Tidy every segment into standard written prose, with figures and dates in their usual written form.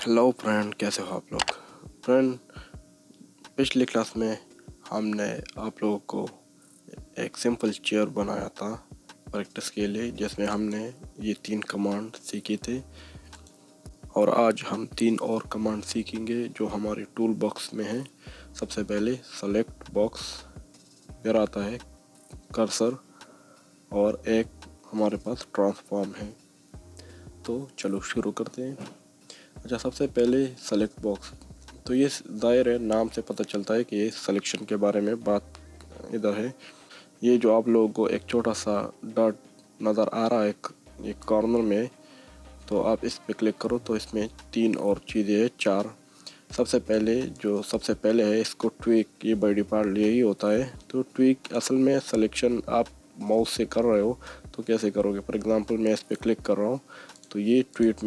Hello friend, कैसे हो आप लोग। फ्रेंड, पिछली क्लास में हमने आप लोगों को एक सिंपल चेयर बनाया था प्रैक्टिस के लिए, जिसमें हमने ये 3 कमांड सीखे थे। और आज हम 3 और कमांड सीखेंगे जो हमारे टूल बॉक्स में है। सबसे पहले सेलेक्ट बॉक्स, फिर आता है कर्सर और एक हमारे पास ट्रांसफॉर्म है। तो चलो शुरू करते हैं। अच्छा, सबसे पहले सेलेक्ट बॉक्स। तो ये दायर है, नाम से पता चलता है कि ये सिलेक्शन के बारे में बात इधर है। ये जो आप लोगों को एक छोटा सा डॉट नज़र आ रहा है एक कॉर्नर में, तो आप इस पे क्लिक करो तो इसमें 3 और चीज़ें हैं, 4। सबसे पहले है इसको ट्विक। ये बाय डिफ़ॉल्ट यही होता है। तो ट्विक असल में सिलेक्शन आप माउस से कर रहे हो तो कैसे करोगे। फॉर एग्जांपल मैं इस पे क्लिक कर रहा हूँ तो ये ट्वीट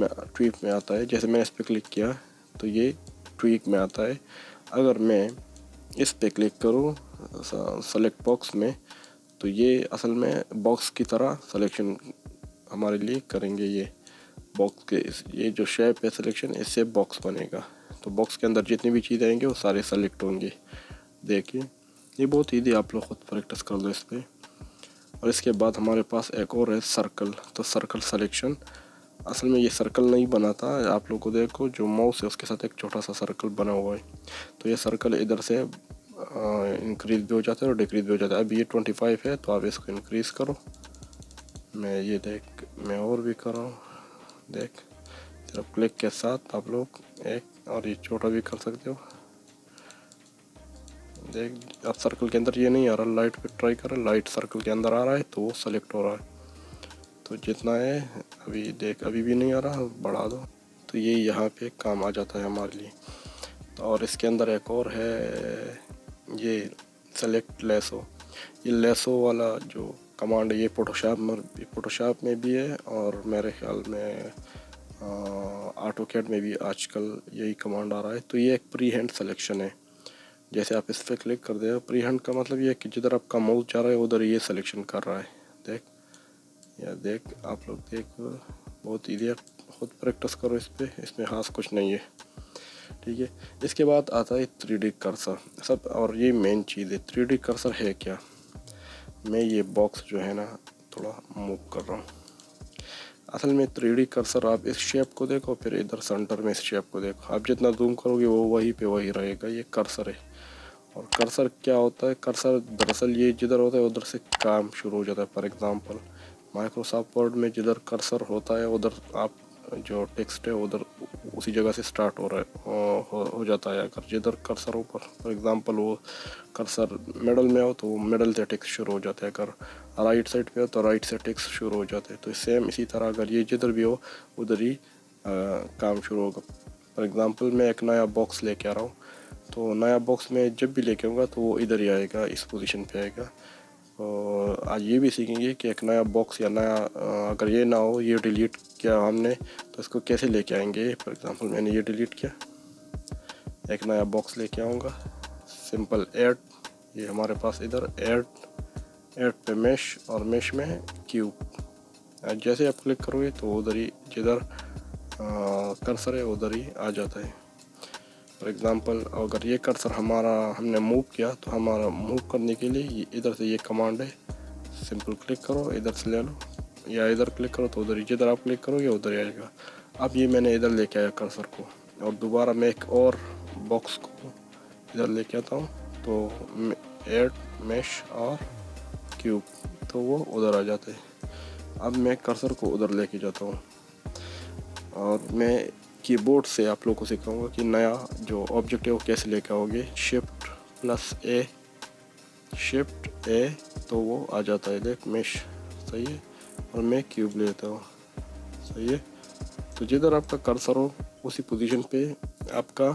में आता है। जैसे मैंने इस पे क्लिक किया तो ये ट्वीक में आता है। अगर मैं इस पे क्लिक करूँ सेलेक्ट बॉक्स में, तो ये असल में बॉक्स की तरह सिलेक्शन हमारे लिए करेंगे। ये बॉक्स के ये जो शेप है सिलेक्शन, इससे बॉक्स बनेगा। तो बॉक्स के अंदर जितनी भी चीज़ें आएंगे वो सारे सेलेक्ट होंगे। देखिए, ये बहुत ईजी, आप लोग खुद प्रैक्टिस कर लो इस पर। और इसके बाद हमारे पास एक और है सर्कल। तो सर्कल सिलेक्शन, असल में ये सर्कल नहीं बनाता। आप लोग को देखो जो माउस है उसके साथ एक छोटा सा सर्कल बना हुआ है। तो ये सर्कल इधर से इंक्रीज भी हो जाता है और डिक्रीज भी हो जाता है। अब ये 25 है तो आप इसको इंक्रीज़ करो। मैं और भी कर रहा हूँ। देख, सिर्फ क्लिक के साथ आप लोग एक और ये छोटा भी कर सकते हो। देख, अब सर्कल के अंदर ये नहीं आ रहा, लाइट पे ट्राई करें, लाइट सर्कल के अंदर आ रहा है तो वो सेलेक्ट हो रहा है। तो जितना है अभी देख, अभी भी नहीं आ रहा, बढ़ा दो तो ये यहाँ पे काम आ जाता है हमारे लिए। तो और इसके अंदर एक और है, ये सेलेक्ट लेसो। ये लेसो वाला जो कमांड है ये फोटोशॉप में भी है और मेरे ख्याल में ऑटोकैड में भी आजकल यही कमांड आ रहा है। तो ये एक प्री हैंड सिलेक्शन है। जैसे आप इस पर क्लिक कर दे, प्री हैंड का मतलब ये है कि जिधर आपका माउस जा रहा है उधर ये सिलेक्शन कर रहा है। देख आप लोग देख, बहुत ईजी है, खुद प्रैक्टिस करो इस पर, इसमें खास कुछ नहीं है। ठीक है, इसके बाद आता है 3D कर्सर। सब और ये मेन चीज़ है। 3D कर्सर है क्या। मैं ये बॉक्स जो है ना थोड़ा मूव कर रहा हूँ। असल में 3D कर्सर, आप इस शेप को देखो, फिर इधर सेंटर में इस शेप को देखो। आप जितना जूम करोगे वो वहीं पे वही रहेगा। ये कर्सर है। और कर्सर क्या होता है, कर्सर दरअसल ये जिधर होता है उधर से काम शुरू हो जाता है। फॉर एग्जांपल माइक्रोसॉफ्ट वर्ड में जिधर कर्सर होता है उधर आप जो टेक्स्ट है उधर उसी जगह से स्टार्ट हो रहा है हो जाता है। अगर जिधर कर्सर ऊपर, फॉर एग्जांपल वो कर्सर मिडल में हो तो वो मिडल से टेक्स्ट शुरू हो जाता है। अगर राइट साइड पे हो तो राइट से टेक्स्ट शुरू हो जाते हैं। तो सेम इसी तरह अगर ये जिधर भी हो उधर ही काम शुरू होगा। फॉर एग्जांपल मैं एक नया बॉक्स लेके आ रहा हूँ, तो नया बॉक्स में जब भी लेके आऊँगा तो वो इधर ही आएगा, इस पोजीशन पे आएगा। और आज ये भी सीखेंगे कि एक नया बॉक्स या नया अगर ये ना हो, ये डिलीट किया हमने तो इसको कैसे लेके आएंगे। फॉर एग्जांपल मैंने ये डिलीट किया, एक नया बॉक्स लेके आऊँगा, सिंपल ऐड। ये हमारे पास इधर ऐड पे मेश और मेश में क्यूब। जैसे आप क्लिक करोगे तो उधर ही जिधर कर्सर है उधर ही आ जाता है। फॉर एग्ज़ाम्पल अगर ये कर्सर हमने मूव किया तो हमारा मूव करने के लिए इधर से ये कमांड है, सिंपल क्लिक करो, इधर से ले लो, या इधर क्लिक करो तो उधर ही, जिधर आप क्लिक करोगे उधर ही आएगा। अब ये मैंने इधर लेके आया कर्सर को, और दोबारा मैं एक और बॉक्स को इधर लेके आता हूँ तो ऐड मेश और क्यूब, तो वो उधर आ जाते हैं। अब मैं कर्सर को उधर लेके जाता हूँ और मैं कीबोर्ड से आप लोगों को सिखाऊंगा कि नया जो ऑब्जेक्ट है वो कैसे लेके आओगे। शिफ्ट ए तो वो आ जाता है। देख, मेश सही है, और मैं क्यूब लेता हूँ, सही है। तो जिधर आपका कर्सर हो उसी पोजीशन पे आपका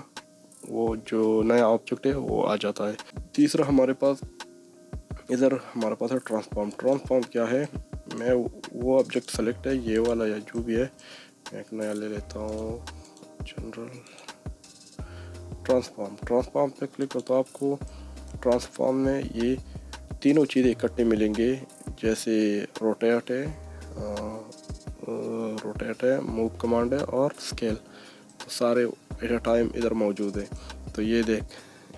वो जो नया ऑब्जेक्ट है वो आ जाता है। तीसरा हमारे पास है ट्रांसफॉर्म क्या है। मैं वो ऑब्जेक्ट सेलेक्ट है, ये वाला या जो भी है, मैं एक नया ले लेता हूँ, जनरल ट्रांसफॉर्म पे क्लिक करो तो आपको ट्रांसफॉर्म में ये तीनों चीज़ें इकट्ठे मिलेंगे। जैसे रोटेट है, मूव कमांड है और स्केल। तो सारे एट अ टाइम इधर मौजूद है। तो ये देख,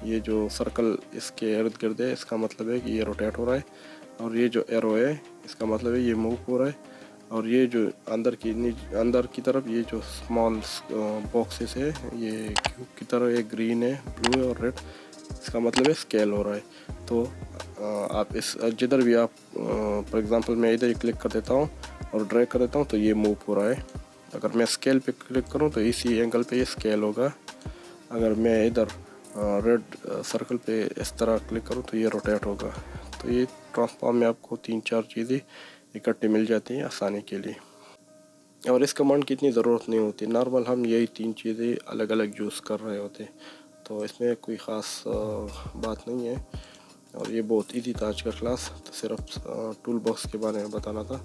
ये जो सर्कल इसके इर्द गिर्द है, इसका मतलब है कि ये रोटेट हो रहा है। और ये जो एरो है इसका मतलब है ये मूव हो रहा है। और ये जो अंदर की तरफ ये जो स्मॉल बॉक्सेस है, ये क्यूब की तरह, ये ग्रीन है, ब्लू है और रेड, इसका मतलब है स्केल हो रहा है। तो आप इस जिधर भी आप फॉर एग्जांपल मैं इधर ही क्लिक कर देता हूँ और ड्रैग कर देता हूँ तो ये मूव हो रहा है। अगर मैं स्केल पे क्लिक करूँ तो इसी एंगल पे ये स्केल होगा। अगर मैं इधर रेड सर्कल पे इस तरह क्लिक करूँ तो ये रोटेट होगा। तो ये ट्रांसफॉर्म में आपको 3-4 चीज़ें इकट्ठी मिल जाती हैं आसानी के लिए, और इस कमांड की इतनी ज़रूरत नहीं होती। नॉर्मल हम यही 3 चीज़ें अलग अलग यूज़ कर रहे होते, तो इसमें कोई ख़ास बात नहीं है। और ये बहुत इजी था आज का क्लास, तो सिर्फ टूल बॉक्स के बारे में बताना था।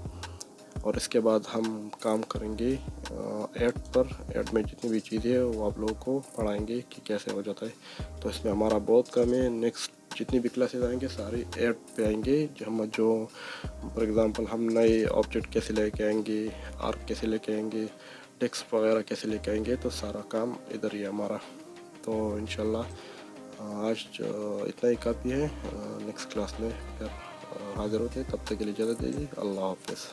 और इसके बाद हम काम करेंगे ऐड पर। ऐड में जितनी भी चीज़ें हैं वो आप लोगों को पढ़ाएंगे कि कैसे हो जाता है। तो इसमें हमारा बहुत कम है। नेक्स्ट जितनी भी क्लासेस आएंगे सारी ऐड पे आएंगे। जो फॉर एग्ज़ाम्पल हम नए ऑब्जेक्ट कैसे लेके आएंगे, आर्क कैसे लेके आएंगे, टेक्स्ट वगैरह कैसे लेके आएंगे, तो सारा काम इधर ही है हमारा। तो इंशाल्लाह आज इतना ही काफ़ी है। नेक्स्ट क्लास में फिर हाजिर होते हैं। तब तक के लिए इजाज़त दीजिए। अल्लाह हाफ़िज़।